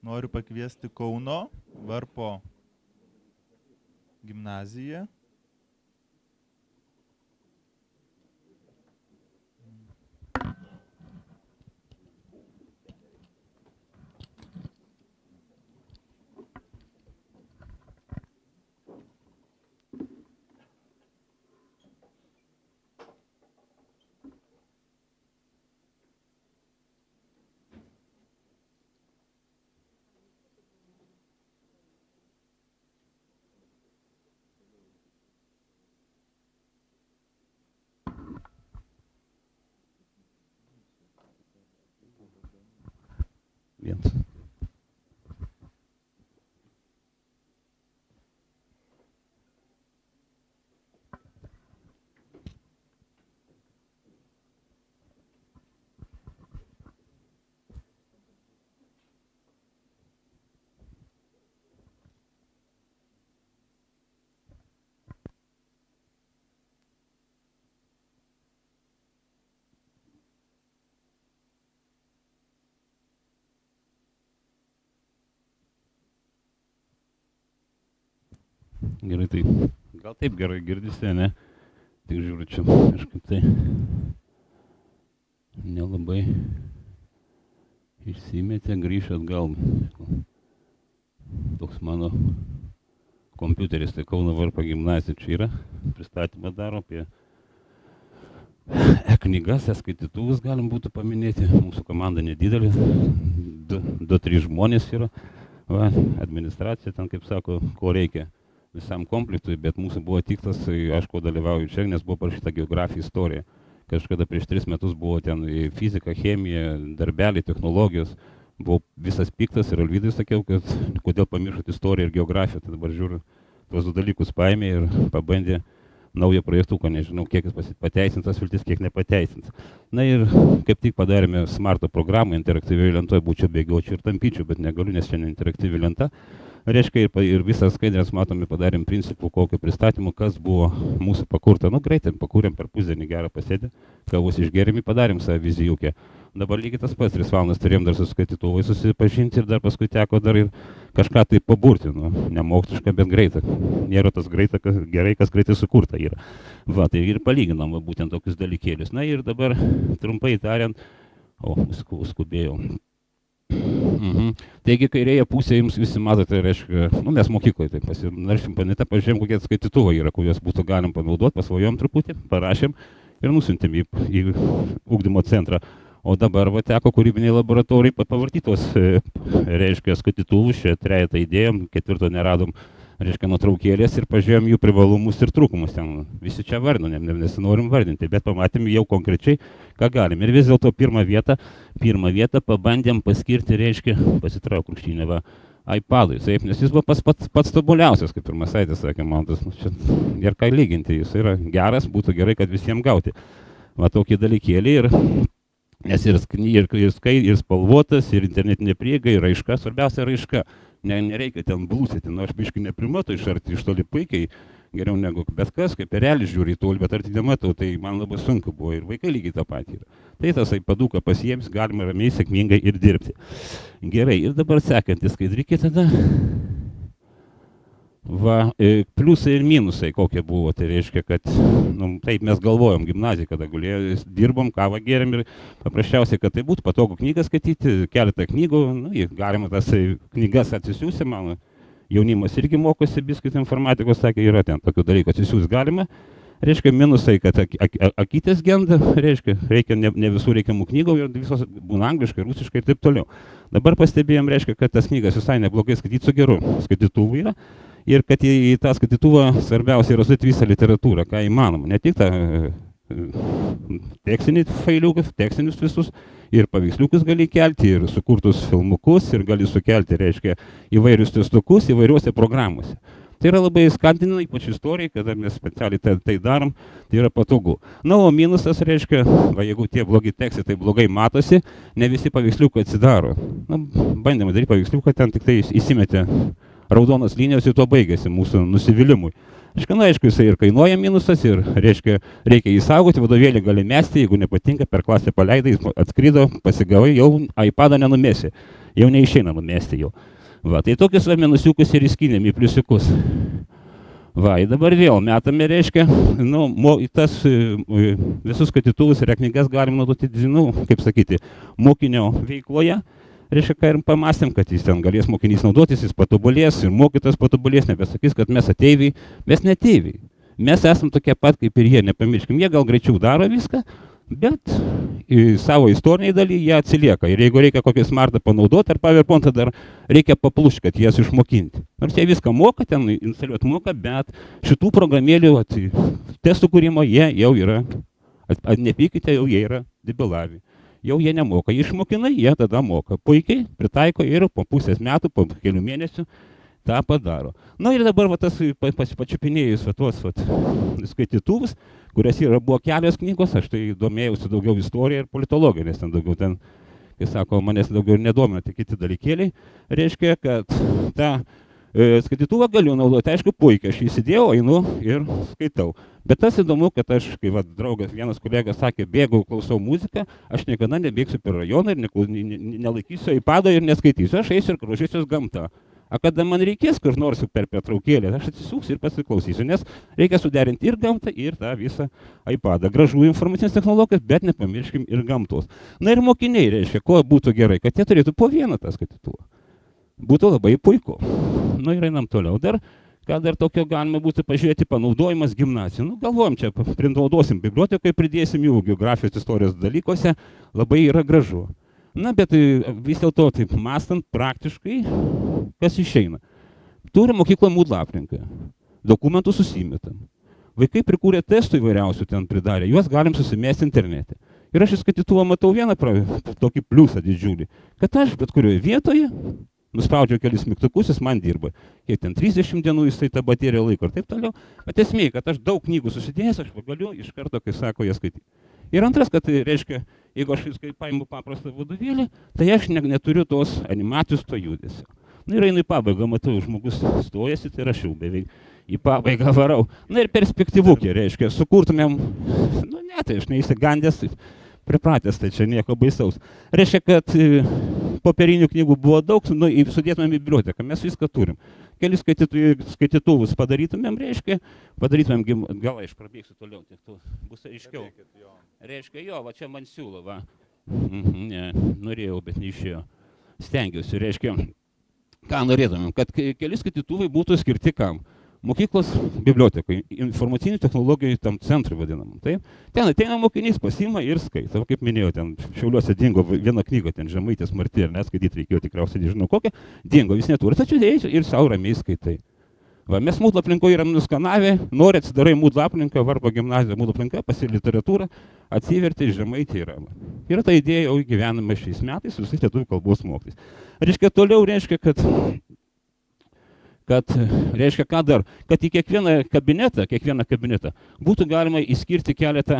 Noriu pakviesti Kauno Varpo gimnaziją. Vienas. Gerai, tai gal taip gerai girdisi, ne? Tik žiūriu čia kažkaip tai nelabai išsimetė, grįžt atgal. Toks mano kompiuteris, tai Kauno Varpo gimnazija čia yra. Pristatymą daro apie knygas, skaitytuvus galim būtų paminėti. Mūsų komanda nedidelė, 2-3 žmonės yra. Va, administracija ten, kaip sako, ko reikia visam komplektui, bet mūsų buvo tikslas, aš ko dalyvauju čia, nes buvo parašyta geografija, istorija. Kažkada prieš 3 metus buvo ten fizika, chemija, darbeliai, technologijos. Buvau visas piktas ir Alvydui sakiau, kad kodėl pamiršot istoriją ir geografiją. Tai dabar žiūriu, tuos 2 dalykus paėmė ir pabandė naują projektuką, nežinau, kiek jis pateisins tas viltis, kiek nepateisins. Na ir kaip tik padarėme smarto programą, interaktyviai lentoje būčiau bėgiočiau ir tampyčiau, bet negaliu, nes šiandien interaktyvi lenta. Reiškia, ir visas skaidrės matome, padarėm principų, kokio pristatymų, kas buvo mūsų pakurta. Nu, greitai, pakūrėm per pusdienį gerą pasėdę, kavos išgėrėm, padarėm savo vizijukę. Dabar lygiai tas pats, 3 valandas turėjom dar su skaitytuvai susipažinti ir dar paskui teko dar ir kažką tai paburti, nu, nemoksliška, bet greita. Nėra tas greita, gerai, kas greitai sukurta yra. Va, tai ir palyginam va, būtent tokius dalykėlius. Na ir dabar, trumpai tariant, skubėjau. Taigi kairėje pusėje jums visi matote, reiškia, nu mes mokykloje taip pasinaršim planetą, pažiūrėjom, kokie skaitytuvai yra, kuriuos būtų galim panaudoti, pasvajom truputį, parašėm ir nusintėm į ugdymo centrą. O dabar va teko kūrybiniai laboratorijai pavartyti tos, reiškia, skaitytuvus, čia 3 įdėjom, 4 neradom, reiškia, nuotraukėlės ir pažiūrėjom jų privalumus ir trūkumus. Ten visi čia vardinam, nesinorim vardinti, bet pamatėm jau konkrečiai, ką galim. Ir vis dėlto pirmą vietą pabandėm paskirti, reiškia, pasitrauk krūkštynę, va, iPadui, taip, nes jis buvo pats tobuliausias, kaip ir Masaitis sakė, man tas, nu, čia, ir ką lyginti, jis yra geras, būtų gerai, kad visiems gauti. Va, tokį dalykėlį ir, nes ir spalvotas, ir internetinė prieiga, ir raiška, svarbiausia raiška. Nereikia ten blūsėti, nu aš biškai neprimatau iš arti, iš toli puikiai, geriau negu bet kas, kaip erelis žiūri į tolį, bet arti nematau, tai man labai sunku buvo ir vaikai lygiai tą patį yra. Tai tas iPaduką pasiems, galima ramiai, sėkmingai ir dirbti. Gerai, ir dabar sekantis skaidrikė tada. Va, pliusai ir minusai kokie buvo, tai reiškia, kad nu, taip mes galvojom gimnaziją, kada gulėjom, dirbom, kavą gėrėm ir paprasčiausiai, kad tai būtų patogu knygą skaityti, keletą knygų, nu, galima tas knygas atsisiųsti, mano jaunimas irgi mokosi biskit informatikos, sakė, yra ten tokių dalykų atsisiųsti galima. Reiškia, minusai, kad akytės genda, reiškia, reikia ne visų reikiamų knygų ir visos būna angliškai, rusiškai ir taip toliau. Dabar pastebėjom, reiškia, kad tas knygas visai neblogai skaityti su geru skaitytuvu yra. Ir kad į tą skaitytuvą svarbiausia yra sudėti visą literatūrą, ką įmanoma. Ne tik tą tekstinį failiukus, tekstinius visus, ir paveiksliukus gali kelti, ir sukurtus filmukus, ir gali sukelti, reiškia, įvairius testukus įvairiuose programuose. Tai yra labai skatina, ypač istorijai, kada mes specialiai tai darom, tai yra patogu. Na, o minusas reiškia, va, jeigu tie blogi tekstai tai blogai matosi, ne visi paveiksliukai atsidaro. Na, bandėme daryti paveiksliuką, ten tik tai įsimetė raudonas linijos ir tuo baigėsi mūsų nusivylimui. Reiškia, na, aišku, jisai ir kainuoja minusas, ir, reiškia, reikia jį saugoti, vadovėlį gali mesti, jeigu nepatinka, per klasę paleidai, jis atskrido, pasigavai, jau iPadą nenumesi, jau neišeina numesti jau. Va, tai tokius va minusiukus ir įskynėm į pliusiukus. Va, ir dabar vėl metame, reiškia, nu, tas visus skaitytuvus ir knygas galim naudoti, nu, kaip sakyti, mokinio veikloje. Reiškia, ką ir pamastėm, kad jis ten galės mokinys naudotis, jis patobulės ir mokytas patobulės, nebesakys, kad mes ateiviai, mes ne ateiviai. Mes esam tokie pat kaip ir jie, nepamirškim, jie gal greičiau daro viską, bet savo istoriniai daly jie atsilieka. Ir jeigu reikia kokį smartą panaudoti ar PowerPointą, dar reikia paplušti, kad jas išmokinti. Nors jie viską moka, ten instaliuoti moka, bet šitų programėlių, testų kūrimo jie jau yra, nepykite, jau jie yra debilavi. Jau jie nemoka, išmokina, jie tada moka. Puikiai pritaiko ir po pusės metų, po kelių mėnesių tą padaro. Na ir dabar va, tas pačiupinėjus tuos skaitytuvus, kurias buvo kelios knygos, aš tai domėjausi daugiau istoriją ir politologiją, nes ten daugiau ten, kai sako, manęs daugiau nedomina tik kiti dalykėliai, reiškia, kad tą skaitytuvą galiu naudoti, aišku, puikiai, aš įsidėjau, einu ir skaitau. Bet tas įdomu, kad aš, kai va, draugas, vienas kolega sakė, bėgau, klausau muziką, aš niekada nebėgsiu per rajoną ir nelaikysiu iPado ir neskaitysiu, aš eisiu ir grožėsiuos gamta. O kada man reikės kur nors per pertraukėlę, aš atsisuksiu ir pasiklausysiu, nes reikia suderinti ir gamtą, ir tą visą iPadą. Gražu informacinės technologijos, bet nepamirškim ir gamtos. Na ir mokiniai, reiškia, ko būtų gerai, kad jie turėtų po vieną tą skaitytuvą. Būtų labai puiku. Nu ir einam toliau. Ką dar tokio galima būtų pažiūrėti, panaudojimas gimnazijų. Nu, galvojam, čia prinaudosim bibliotekai, pridėsim jų geografijos istorijos dalykuose, labai yra gražu. Na, bet vis dėlto, taip mąstant praktiškai, kas išeina. Turim mokyklą Moodle aplinką, dokumentų susimetam. Vaikai prikūrė testų įvairiausių ten pridarė, juos galim susimesti internete. Ir aš į skaitytuvą matau vieną tokį pliusą didžiulį, kad aš bet kurioje vietoje nuspaudžiau kelis mygtukus, jis man dirba. Kiek ten 30 dienų jisai tą bateriją laiko ir taip toliau. Bet esmė, kad aš daug knygų susidėjęs, aš galiu iš karto, kai sako, jas skaityti. Ir antras, kad tai reiškia, jeigu aš paimu paprastą vadovėlį, tai aš neturiu tos animacijos, to judesio. Na ir einu į pabaigą, matau, žmogus stojasi, tai aš jau beveik į pabaigą varau. Na ir perspektyvukė, reiškia, sukurtumėm, nu ne, tai aš neįsigandęs, pripratęs, tai čia nieko baisaus. Reiškia, kad popierinių knygų buvo daug, nu, sudėtumėm į biblioteką, mes viską turim. Kelis skaitytuvus padarytumėm, reiškia, padarytumėm, gal aš prabėgsiu toliau, tai bus aiškiau. Reiškia, jo, va čia man siūlo, va. Ne, norėjau, bet neišėjo. Stengiausi, reiškia, ką norėtumėm, kad keli skaitytuvai būtų skirti kam? Mokyklos bibliotekai, informacinių technologijų tam centrui vadinamam. Taip? Ten ateina mokinys, pasiima ir skaito. Kaip minėjau, ten Šiauliuose dingo viena knyga, ten Žemaitės Marti, ir neskaityti reikėjo tikriausiai, nežinau kokią, dingo, vis neturi, tačiau dėjai ir savo ramiai skaitai. Va, mes Moodle aplinkoje yra nuskanavę, nori atsidarai Moodle aplinką, Varpo gimnaziją Moodle aplinką, pasi literatūrą, atsiverti Žemaitė yra. Ir ta idėja jau gyvename šiais metais su visais lietuvių kalbos mokslais. Reiškia, toliau reiškia, kad reiškia, ką dar, kad į kiekvieną kabinetą būtų galima įskirti keletą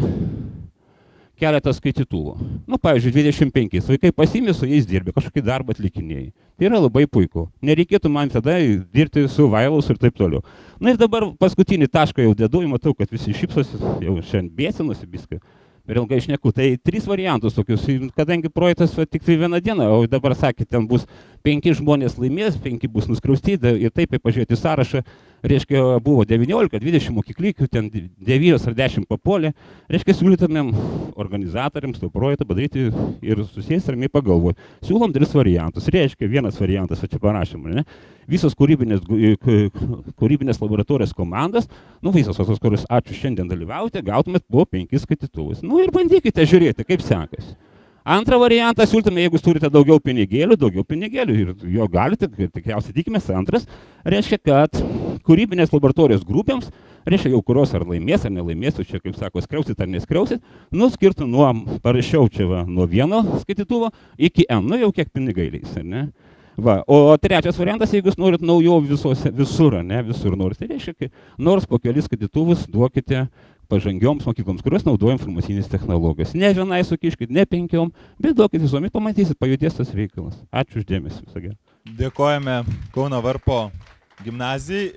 skaitytuvų. Nu, pavyzdžiui, 25 vaikai pasiimė, su jais dirbi, kažkokį darbą atlikinėjai. Tai yra labai puiku. Nereikėtų man tada dirbti su vailus ir taip toliau. Na ir dabar paskutinį tašką jau dedu, matau, kad visi šypsosi, jau šiandien bėsinosi viską. Per ilgai šneku, tai 3 variantus tokius, kadangi projektas tik tai vieną dieną, o dabar sakė, ten bus 5 žmonės laimės, 5 bus nuskriausti, ir taip pažiūrėti sąrašą, reiškia, buvo 19, 20 mokyklykių, ten 9 ar 10 papolė, reiškia, siūlytumėm organizatoriams to projektą padaryti ir susės ramiai pagalvoti. Siūlom 3 variantus, reiškia, vienas variantas, čia parašym, ne? Visos kūrybinės laboratorijos komandas, nu visos tos, kurios ačiū šiandien dalyvaujate, gautumėt po 5 skaitytuvus. Nu ir bandykite žiūrėti, kaip sekasi. Antrą variantą siūlytume, jeigu turite daugiau pinigėlių ir jo galite, tikriausiai tikimės. Antras reiškia, kad kūrybinės laboratorijos grupėms, reiškia jau kurios ar laimės ar nelaimės, čia kaip sako, skriausit ar neskriausit, nuskirtų nuo, parašiau čia va, nuo 1 skaitytuvo iki N, nu jau kiek pinigai leis, ar ne? Va, o trečias variantas, jeigu jūs norit naujovių visur, ne, visur norit, tai reiškia, kai nors po kelis skaitytuvus duokite pažangioms mokykloms, kurios naudoja informacinės technologijos. Ne vienai sukiškit, ne 5, bet duokit visuomet, pamatysit, pajudės tas reikalas. Ačiū uždėmesi, viso gero. Dėkojame Kauno Varpo gimnazijai